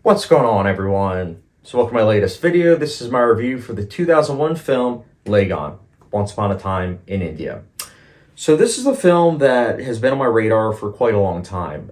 What's going on, everyone? So welcome to my latest video. This is my review for the 2001 film Lagaan, Once Upon a Time in India. So this is a film that has been on my radar for quite a long time.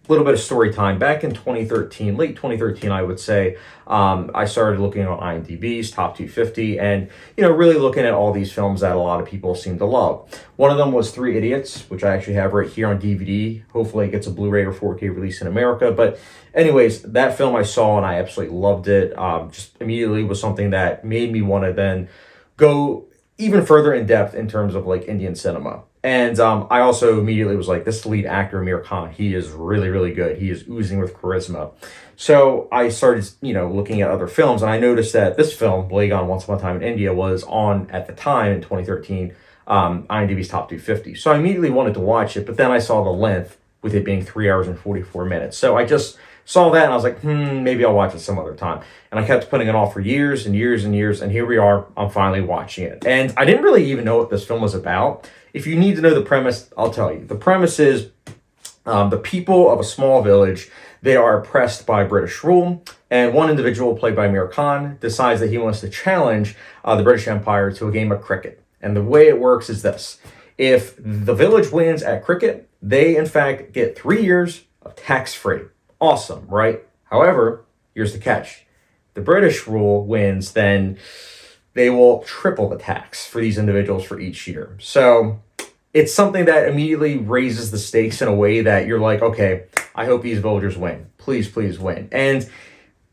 Little bit of story time. Back in 2013, late 2013, I would say, I started looking on IMDb's Top 250 and, really looking at all these films that a lot of people seem to love. One of them was Three Idiots, which I actually have right here on DVD. Hopefully it gets a Blu-ray or 4K release in America. But anyways, that film I saw and I absolutely loved it. Just immediately was something that made me want to then go even further in depth in terms of like Indian cinema. And I also immediately was like, this lead actor, Amir Khan, he is really, really good. He is oozing with charisma. So I started, looking at other films, and I noticed that this film, Lagaan, Once Upon a Time in India, was on, at the time, in 2013, IMDb's Top 250. So I immediately wanted to watch it, but then I saw the length, with it being 3 hours and 44 minutes. So I just saw that, and I was like, maybe I'll watch it some other time. And I kept putting it off for years and years and years, and here we are, I'm finally watching it. And I didn't really even know what this film was about. If you need to know the premise, I'll tell you. The premise is the people of a small village, they are oppressed by British rule, and one individual, played by Amir Khan, decides that he wants to challenge the British Empire to a game of cricket. And the way it works is this. If the village wins at cricket, they, in fact, get 3 years of tax-free. Awesome, right? However, here's the catch. The British rule wins, then they will triple the tax for these individuals for each year. So it's something that immediately raises the stakes in a way that you're like, okay, I hope these villagers win. Please, please win. And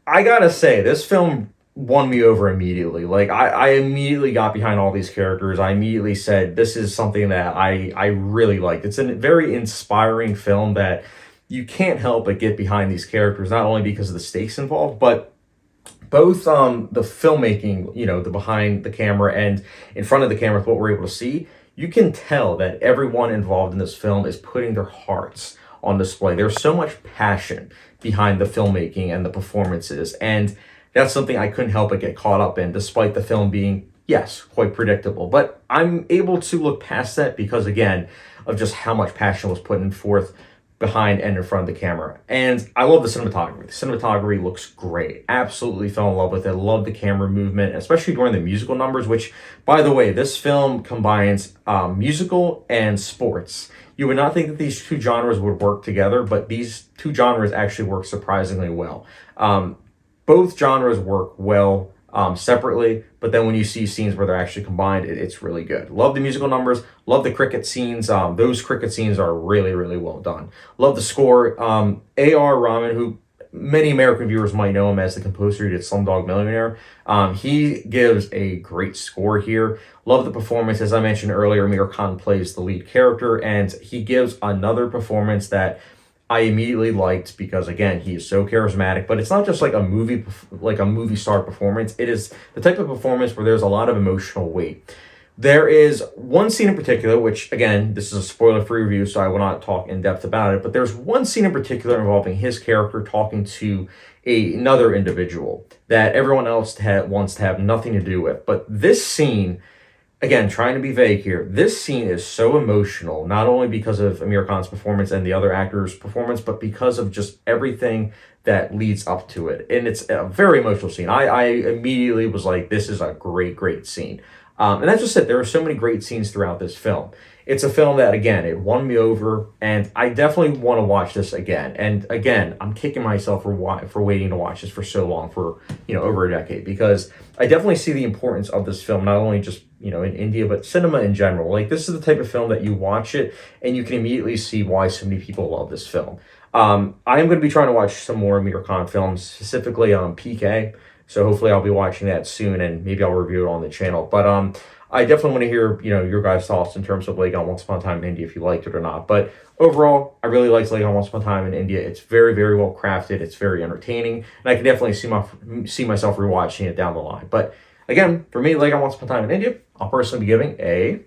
I gotta say, this film won me over immediately. Like, I immediately got behind all these characters. I immediately said, this is something that I really liked. It's a very inspiring film that you can't help but get behind these characters, not only because of the stakes involved, but both the filmmaking, the behind the camera and in front of the camera, what we're able to see, you can tell that everyone involved in this film is putting their hearts on display. There's so much passion behind the filmmaking and the performances, and that's something I couldn't help but get caught up in, despite the film being, yes, quite predictable. But I'm able to look past that because, again, of just how much passion was put forth behind and in front of the camera. And I love the cinematography. The cinematography looks great. Absolutely fell in love with it. Love the camera movement, especially during the musical numbers, which, by the way, this film combines musical and sports. You would not think that these two genres would work together, but these two genres actually work surprisingly well. Both genres work well separately, but then when you see scenes where they're actually combined, it's really good. Love the musical numbers, love the cricket scenes. Those cricket scenes are really, really well done. Love the score. A.R. Rahman, who many American viewers might know him as the composer who did Slumdog Millionaire, he gives a great score here. Love the performance. As I mentioned earlier, Amir Khan plays the lead character, and he gives another performance that I immediately liked because, again, he is so charismatic. But it's not just like a movie star performance. It is the type of performance where there's a lot of emotional weight. There is one scene in particular, which, again, this is a spoiler-free review, so I will not talk in depth about it. But there's one scene in particular involving his character talking to another individual that everyone else wants to have nothing to do with. But this scene, again, trying to be vague here, this scene is so emotional, not only because of Amir Khan's performance and the other actors' performance, but because of just everything that leads up to it. And it's a very emotional scene. I immediately was like, this is a great, great scene. And that's just it. There are so many great scenes throughout this film. It's a film that, again, it won me over, and I definitely want to watch this again. And again, I'm kicking myself for waiting to watch this for so long, for, over a decade, because I definitely see the importance of this film, not only just, in India, but cinema in general. Like, this is the type of film that you watch it, and you can immediately see why so many people love this film. I am going to be trying to watch some more Amir Khan films, specifically on PK. So hopefully I'll be watching that soon, and maybe I'll review it on the channel. But I definitely want to hear, your guys' thoughts in terms of Lagaan Once Upon a Time in India, if you liked it or not. But overall, I really liked Lagaan Once Upon a Time in India. It's very, very well crafted. It's very entertaining, and I can definitely see myself rewatching it down the line. But again, for me, Lagaan Once Upon a Time in India, I'll personally be giving a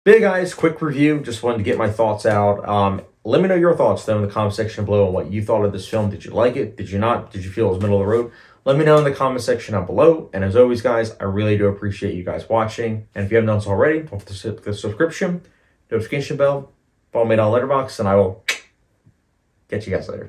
Hey guys, quick review. Just wanted to get my thoughts out. Let me know your thoughts though in the comment section below on what you thought of this film. Did you like it? Did you not? Did you feel it was middle of the road? Let me know in the comment section down below. And as always, guys, I really do appreciate you guys watching. And if you haven't done so already, don't forget to hit the subscription, notification bell, follow me on Letterboxd, and I will catch you guys later.